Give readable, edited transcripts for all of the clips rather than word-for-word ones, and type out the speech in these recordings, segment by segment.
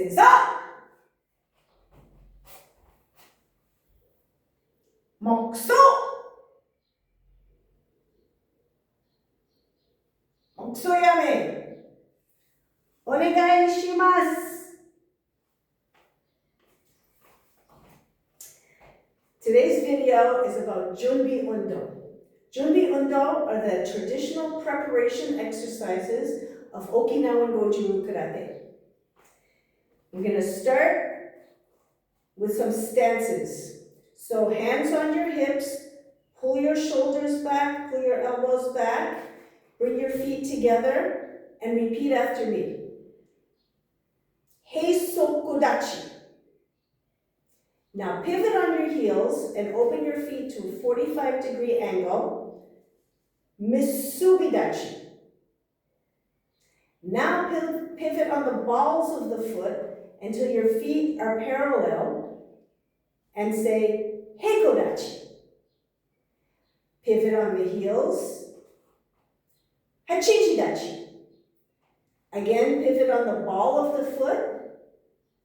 Seiso. Mokso. Mokso yame. Onegai shimasu. Today's video is about Junbi Undo. Junbi Undo are the traditional preparation exercises of Okinawan Goju-Ryu karate. We're going to start with some stances. So hands on your hips, pull your shoulders back, pull your elbows back, bring your feet together, and repeat after me. Heisokodachi. Now pivot on your heels and open your feet to a 45-degree angle. Misubidachi. Now pivot on the balls of the foot until your feet are parallel and say Heikodachi. Pivot on the heels. Hachijidachi. Again, pivot on the ball of the foot.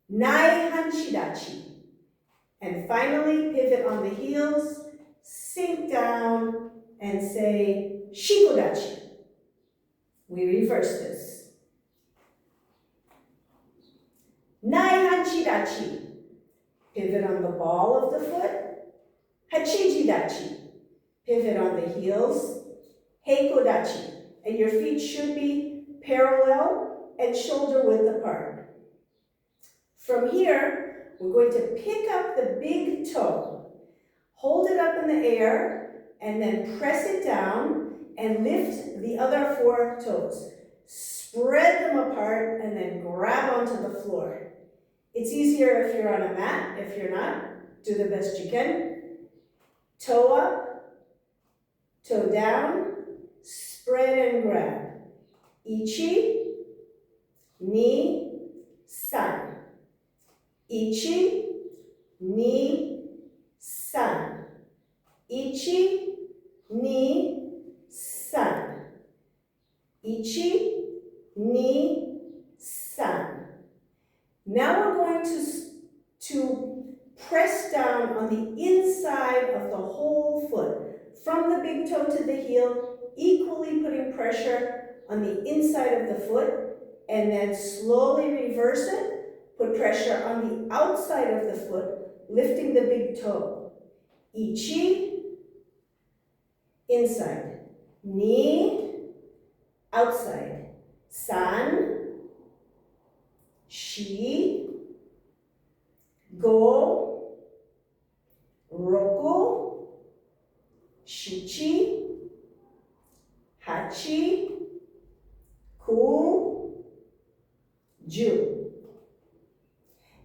Nai Hanshidachi. And finally, pivot on the heels, sink down, and say Shikodachi. We reverse this. Nai Hanshidachi. Pivot on the ball of the foot. Hachijidachi. Pivot on the heels. Heikodachi. And your feet should be parallel and shoulder width apart. From here, we're going to pick up the big toe, hold it up in the air, and then press it down and lift the other 4 toes. Spread them apart and then grab onto the floor. It's easier if you're on a mat. If you're not, do the best you can. Toe up, toe down, spread and grab. Ichi, ni, san. Ichi, ni, san. Ichi, ni, san. Ichi, ni, san. Now we're going to press down on the inside of the whole foot, from the big toe to the heel, equally putting pressure on the inside of the foot, and then slowly reverse it. Put pressure on the outside of the foot, lifting the big toe. Ichi, inside. Ni, outside. San, shi, go, roku, shichi, hachi, ku, ju.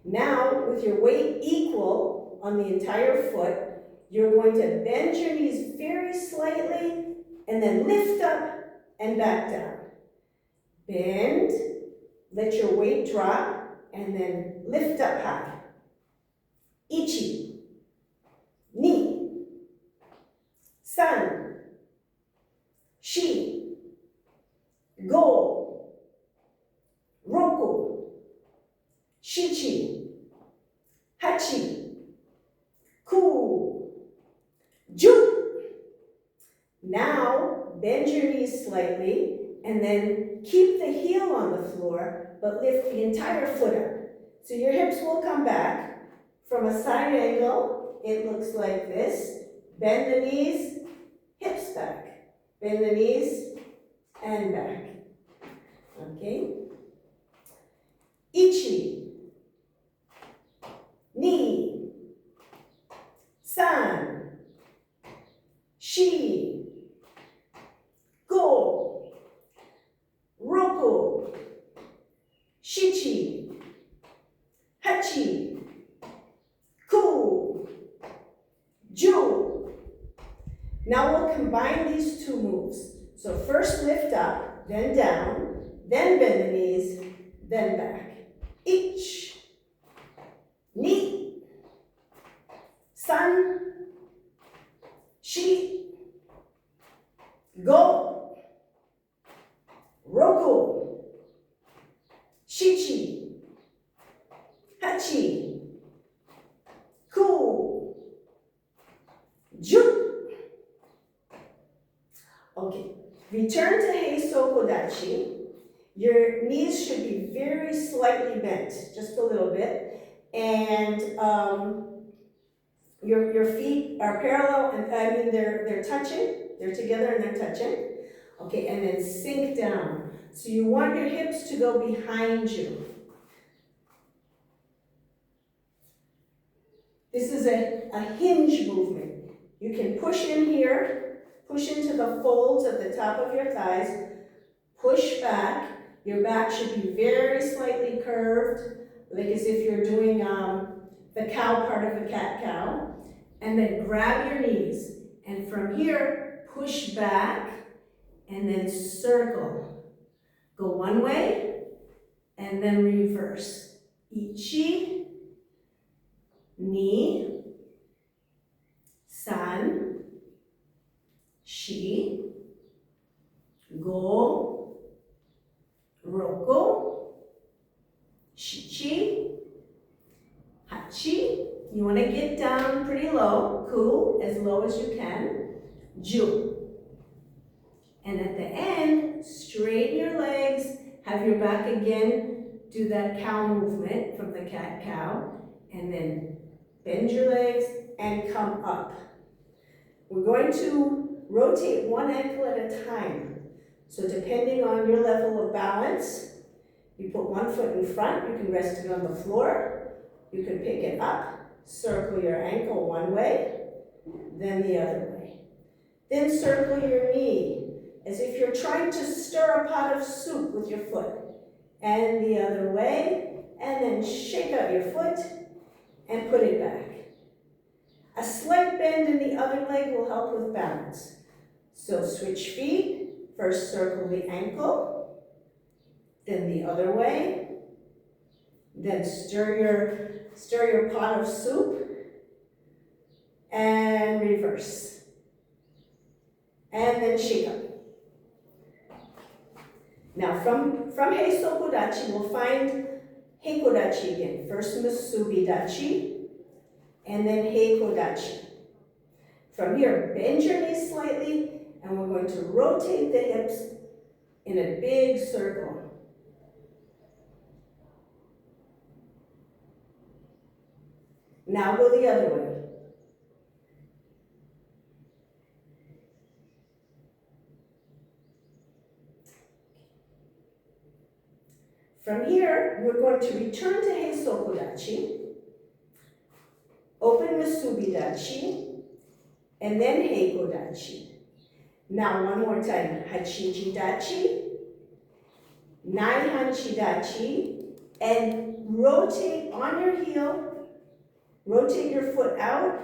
Now, with your weight equal on the entire foot, you're going to bend your knees very slightly and then lift up and back down. Bend, let your weight drop, and then lift up high. Ichi, ni, san, shi, go, roku, shichi, hachi, ku, ju. Now, bend your knees slightly and then keep the heel on the floor, but lift the entire foot up. So your hips will come back. From a side angle, it looks like this. Bend the knees, hips back. Bend the knees and back. Okay? Ichi, ni, san, shi, go, roku, shichi, hachi, ku, ju. Now we'll combine these 2 moves. So first lift up, then down, then bend the knees, then back. Ich, ni, san, shi, go, roku, shichi, Return to Heisokodachi. Your knees should be very slightly bent, just a little bit. And your feet are parallel, and they're touching. They're together and they're touching. Okay, and then sink down. So you want your hips to go behind you. This is a hinge movement. You can push in here, push into the folds at the top of your thighs, push back. Your back should be very slightly curved, like as if you're doing the cow part of a cat-cow. And then grab your knees. And from here, push back and then circle. Go one way and then reverse. Ichi, ni, san, shi, go, roko, shichi, hachi. You want to get down pretty low, ku, as low as you can, ju. And at the end, straighten your legs, have your back again, do that cow movement from the cat-cow, and then bend your legs and come up. We're going to rotate one ankle at a time. So depending on your level of balance, you put one foot in front, you can rest it on the floor, you can pick it up, circle your ankle one way, then the other way. Then circle your knee, as if you're trying to stir a pot of soup with your foot. And the other way, and then shake out your foot and put it back. A slight bend in the other leg will help with balance. So switch feet, first circle the ankle, then the other way, then stir your pot of soup, and reverse. And then shake up. Now from Heisokodachi, we'll find Heikodachi again. First Musubidachi, and then Heikodachi. From here, bend your knees slightly, and we're going to rotate the hips in a big circle. Now go the other way. From here, we're going to return to Heisokodachi, open Musubidachi, and then Heikodachi. Now one more time, Hachijidachi, Naihanchidachi, and rotate on your heel, rotate your foot out.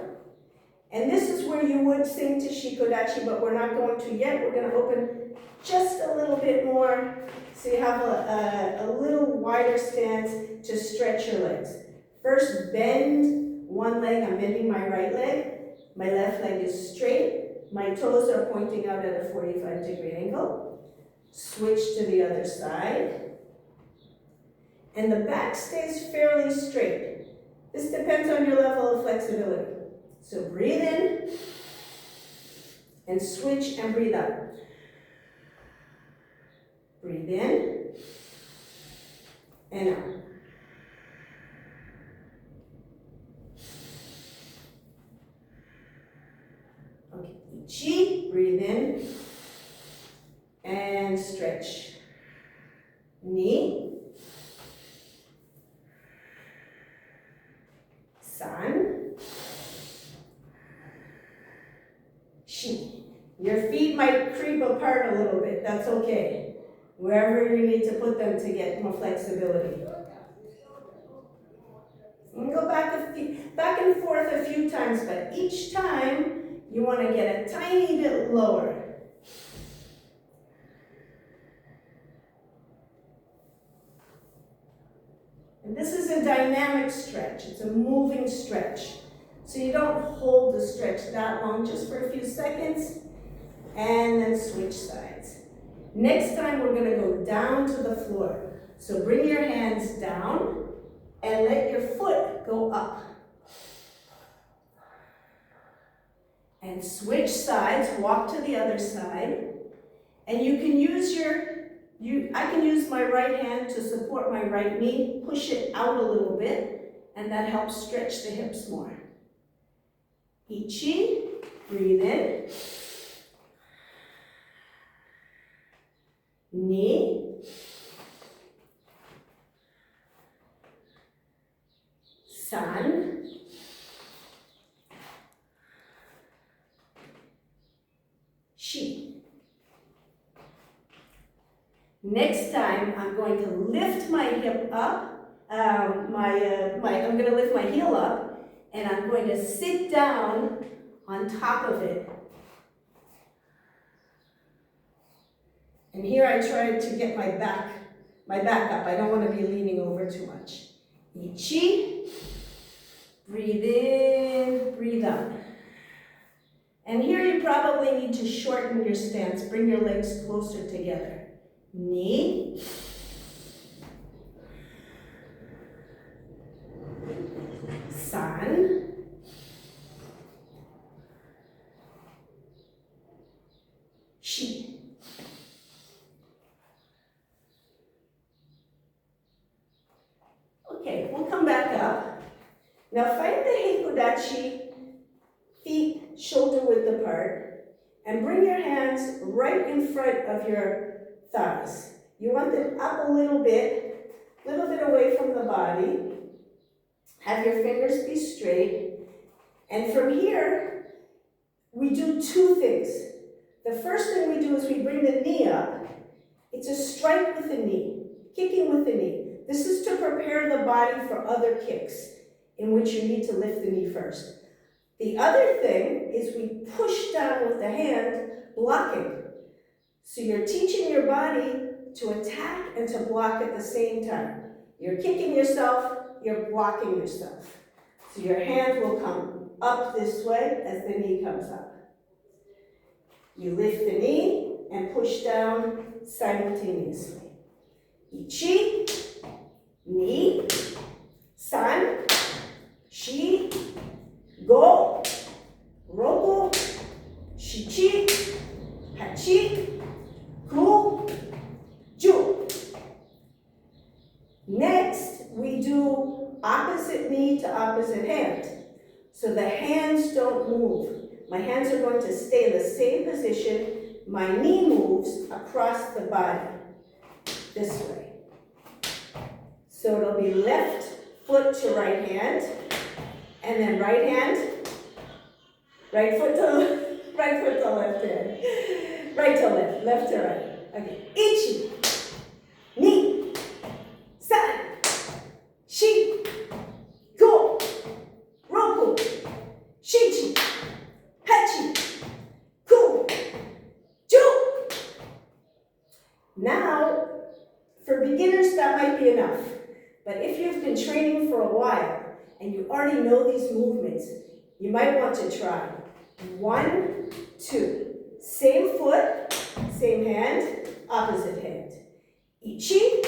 And this is where you would sink to Shikodachi, but we're not going to yet. We're going to open just a little bit more so you have a little wider stance to stretch your legs. First, bend one leg. I'm bending my right leg. My left leg is straight. My toes are pointing out at a 45-degree angle. Switch to the other side. And the back stays fairly straight. This depends on your level of flexibility. So breathe in and switch and breathe out. Breathe in and out. Okay, Ichi, breathe in and stretch. Ni, san, shi. Your feet might creep apart a little bit, that's okay. Wherever you need to put them to get more flexibility. You can go back and forth a few times, but each time you want to get a tiny bit lower. And this is a dynamic stretch. It's a moving stretch. So you don't hold the stretch that long, just for a few seconds, and then switch sides. Next time we're going to go down to the floor. So bring your hands down and let your foot go up. And switch sides, walk to the other side, And you can use I can use my right hand to support my right knee, push it out a little bit, and that helps stretch the hips more. Ichi, breathe in. Ni. San. Shi. Next time, I'm going to lift my hip up, I'm going to lift my heel up, and I'm going to sit down on top of it. And here I try to get my back up. I don't want to be leaning over too much. Ichi, breathe in, breathe out. And here you probably need to shorten your stance. Bring your legs closer together. Ni. San. Shi. Okay, we'll come back up. Now find the Heikodachi, feet shoulder width apart, and bring your hands right in front of your thighs. You want them up a little bit away from the body. Have your fingers be straight. And from here, we do two things. The first thing we do is we bring the knee up. It's a strike with the knee, kicking with the knee. This is to prepare the body for other kicks in which you need to lift the knee first. The other thing is we push down with the hand, blocking. So you're teaching your body to attack and to block at the same time. You're kicking yourself, you're blocking yourself. So your hand will come up this way as the knee comes up. You lift the knee and push down simultaneously. Ichi, ni, san, shi, go, roku, shichi, hachi, ku, ju. Next, we do opposite knee to opposite hand. So the hands don't move. My hands are going to stay in the same position. My knee moves across the body this way. So it'll be left foot to right hand, and then right hand, right foot to left hand. Right to left, left to right. Okay. Ichi, ni, san, shi, go, roku, shichi, hachi, ku, ju. Now, for beginners, that might be enough. But if you've been training for a while and you already know these movements, you might want to try. 1, 2. Same foot, same hand, opposite hand. Ichi,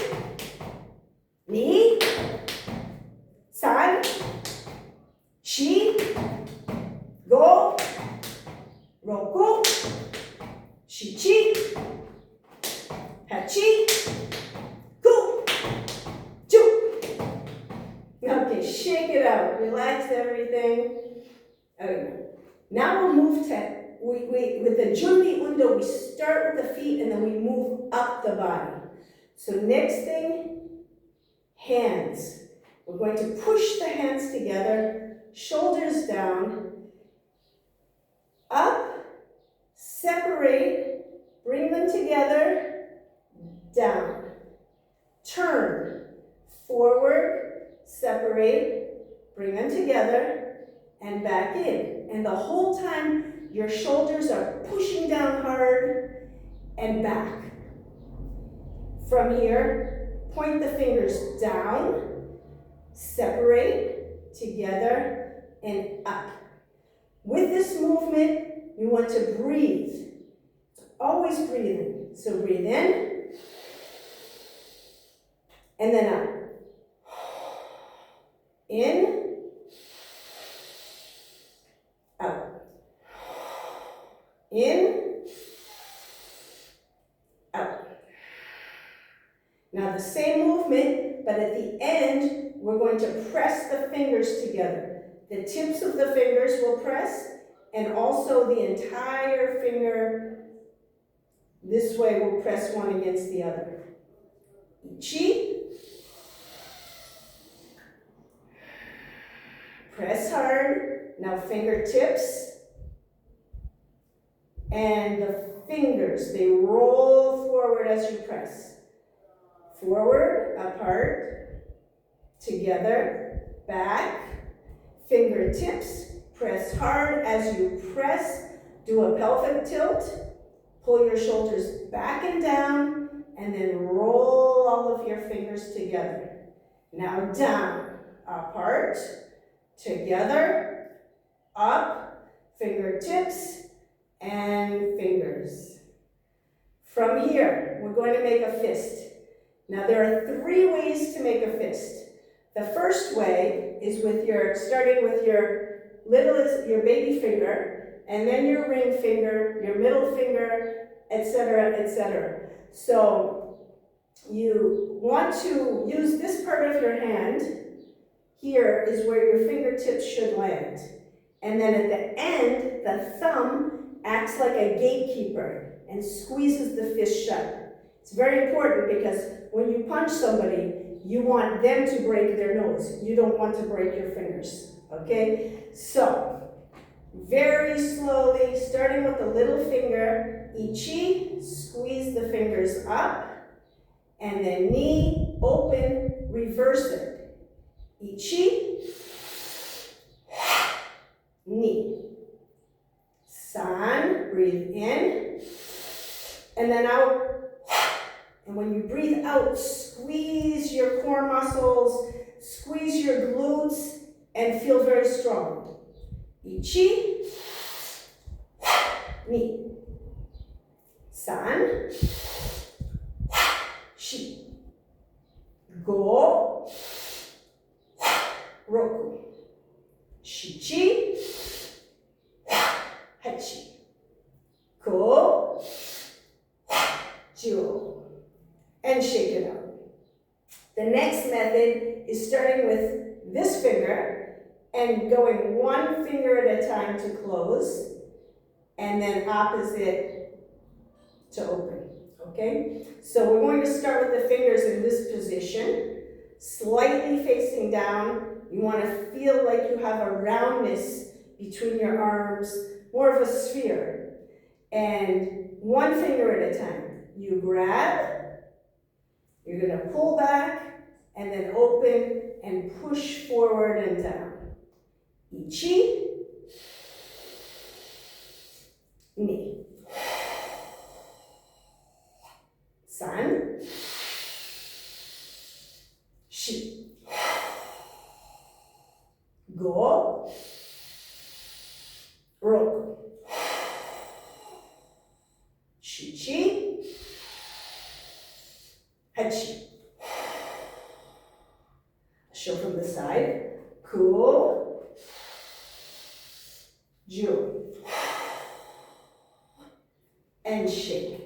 ni, san, shi, go, roku, shichi, hachi, ku, ju. Okay, shake it out. Relax everything. Okay. Now we'll move to, with the Junbi Undo, we start with the feet and then we move up the body. So next thing, hands. We're going to push the hands together, shoulders down, up, separate, bring them together, down. Turn, forward, separate, bring them together, and back in. And the whole time, your shoulders are pushing down hard and back. From here, point the fingers down, separate, together, and up. With this movement, you want to breathe. Always breathing. So breathe in, and then up. In, out. In, Now the same movement, but at the end, we're going to press the fingers together. The tips of the fingers will press, and also the entire finger this way will press one against the other. Ichi. Press hard. Now fingertips. And the fingers, they roll forward as you press. Forward, apart, together, back. Fingertips, press hard as you press. Do a pelvic tilt. Pull your shoulders back and down, and then roll all of your fingers together. Now down, apart, together, up, fingertips, and fingers. From here, we're going to make a fist. Now there are 3 ways to make a fist. The first way is starting with your your baby finger, and then your ring finger, your middle finger, etc., etc. So you want to use this part of your hand. Here is where your fingertips should land. And then at the end, the thumb acts like a gatekeeper and squeezes the fist shut. It's very important because when you punch somebody, you want them to break their nose. You don't want to break your fingers, okay? So, very slowly, starting with the little finger, ichi, squeeze the fingers up, and then ni, open, reverse it. Ichi, ni. San, breathe in, and then out. And when you breathe out, squeeze your core muscles, squeeze your glutes, and feel very strong. Ichi, ni. San, shi. Go, roku. Shichi, hachi. Ko, jiu. And shake it out. The next method is starting with this finger and going one finger at a time to close, and then opposite to open, okay? So we're going to start with the fingers in this position, slightly facing down. You want to feel like you have a roundness between your arms, more of a sphere. And one finger at a time. You grab, you're going to pull back, and then open and push forward and down. Ichi, ni. San, shi. Go, roku. Shichi, hachi. Show from the side. Ku, jiu. And shake.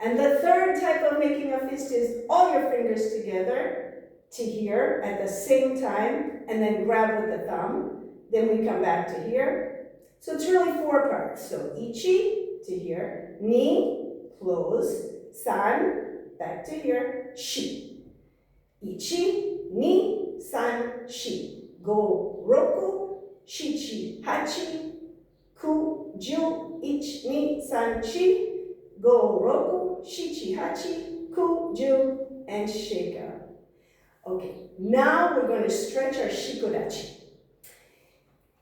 And the third type of making a fist is all your fingers together to here at the same time, and then grab with the thumb. Then we come back to here. So it's really 4 parts. So ichi to here, ni, close, san, back to here, shi. Ichi, ni, san, shi. Go, roku, shichi, hachi, ku, jiu, ich, ni, san, shi. Go, roku, shichi, hachi, ku, jiu, and shake out. Okay, now we're going to stretch our shikodachi.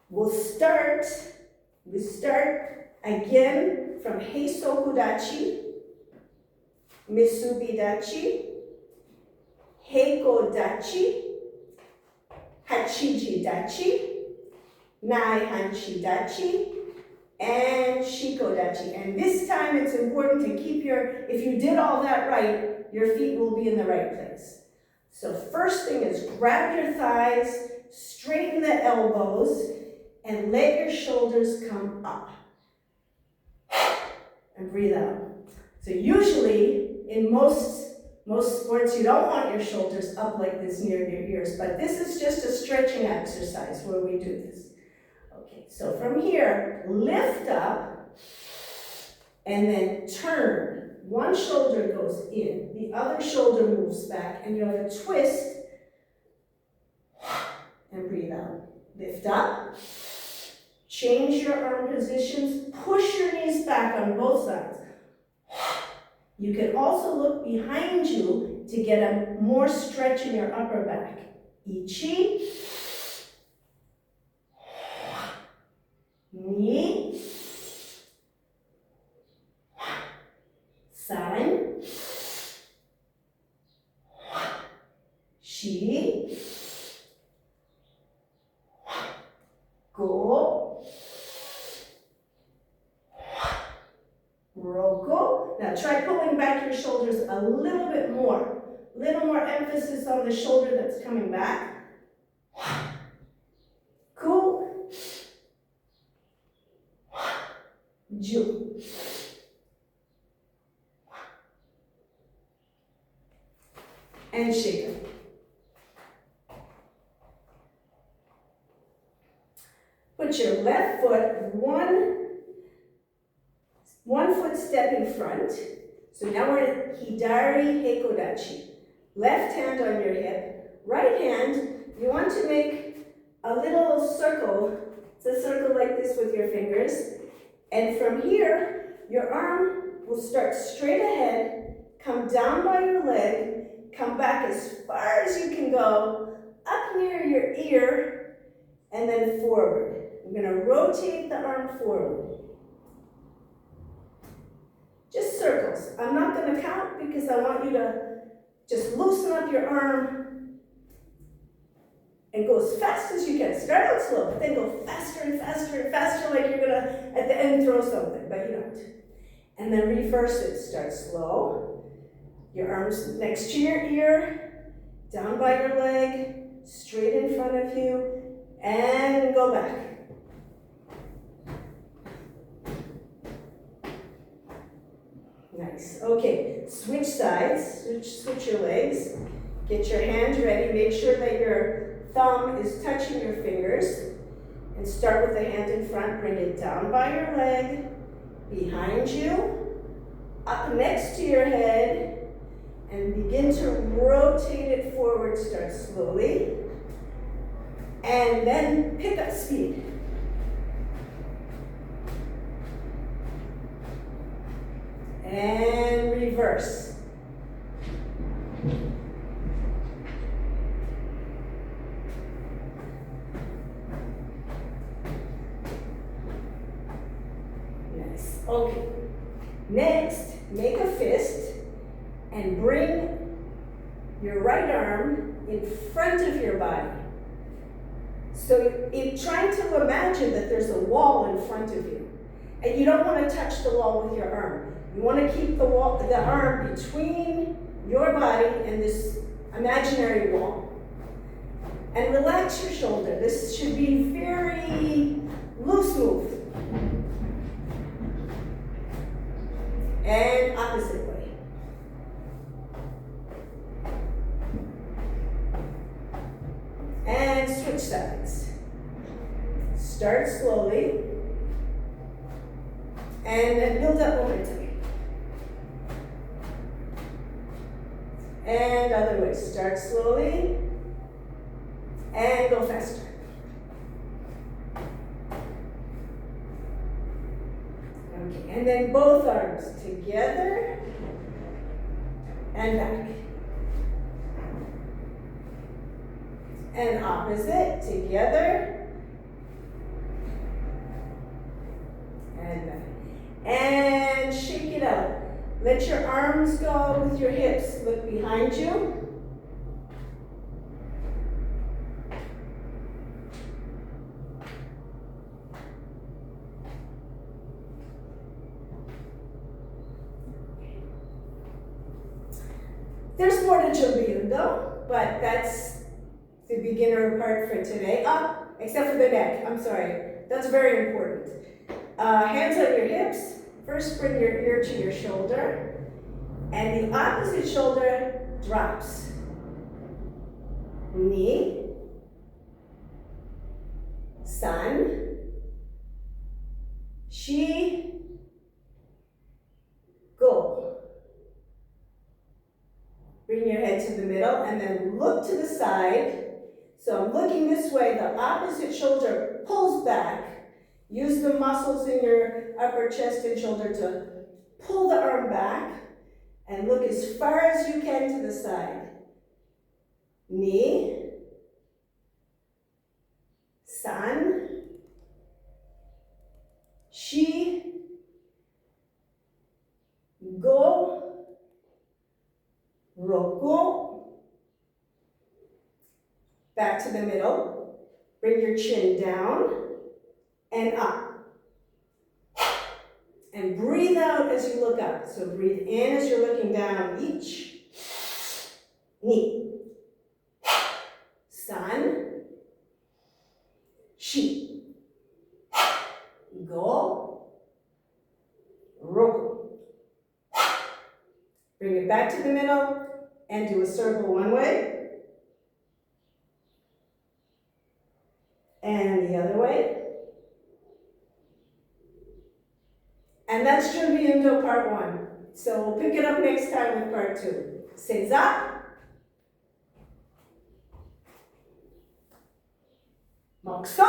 We start again from heisokudachi, misubidachi, heikodachi, hachijidachi, naihanchidachi, and shikodachi. And this time it's important to keep if you did all that right, your feet will be in the right place. So first thing is grab your thighs, straighten the elbows, and let your shoulders come up. And breathe out. So usually, in most Most sports, you don't want your shoulders up like this near your ears, but this is just a stretching exercise where we do this. Okay, so from here, lift up and then turn. One shoulder goes in, the other shoulder moves back, and you have a twist and breathe out. Lift up, change your arm positions, push your knees back on both sides. You can also look behind you to get a more stretch in your upper back. Ichi, ni, san, shi, go, roko. Now try pulling back your shoulders a little bit more. Little more emphasis on the shoulder that's coming back. Ku, ju. And shake it. Put your left foot one foot step in front. So now we're in Hidari Heikodachi. Left hand on your hip. Right hand, you want to make a little circle. It's a circle like this with your fingers. And from here, your arm will start straight ahead, come down by your leg, come back as far as you can go, up near your ear, and then forward. I'm going to rotate the arm forward. Just circles. I'm not going to count because I want you to just loosen up your arm and go as fast as you can. Start out slow, but then go faster and faster and faster like you're going to, at the end, throw something, but you don't. And then reverse it. Start slow. Your arms next to your ear, down by your leg, straight in front of you, and go back. Nice. Okay, switch sides, switch your legs. Get your hand ready. Make sure that your thumb is touching your fingers. And start with the hand in front. Bring it down by your leg, behind you, up next to your head, and begin to rotate it forward. Start slowly. And then pick up speed. And reverse. Nice. Okay. Next, make a fist and bring your right arm in front of your body. So trying to imagine that there's a wall in front of you. And you don't want to touch the wall with your arm. You want to keep the arm between your body and this imaginary wall. And relax your shoulder. This should be very loose move. And opposite way. And switch sides. Start slowly. And then build up momentum. And other way. Start slowly. And go faster. Okay, and then both arms together and back. And opposite, together and back. And shake it out. Let your arms go with your hips. Look behind you. There's more to Junbi Undo, but that's the beginner part for today. Except for the neck, I'm sorry. That's very important. Hands on your hips. First bring your ear to your shoulder. And the opposite shoulder, drops. Ni, san, shi, go. Bring your head to the middle and then look to the side. So I'm looking this way, the opposite shoulder pulls back. Use the muscles in your upper chest and shoulder to pull the arm back and look as far as you can to the side. Ni, san, shi, go, roku. Back to the middle. Bring your chin down and up. And breathe out as you look up. So breathe in as you're looking down each. Ni, san, shi, go, roku. Bring it back to the middle and do a circle one way. And the other way. And that's Junbi Undo Part One. So we'll pick it up next time with Part Two. Seiza. Mokuso.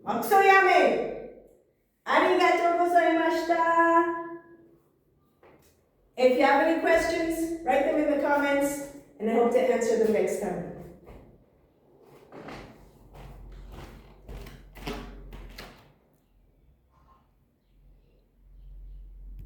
Mokuso yame. Arigatou gozaimashita. If you have any questions, write them in the comments, and I hope to answer them next time.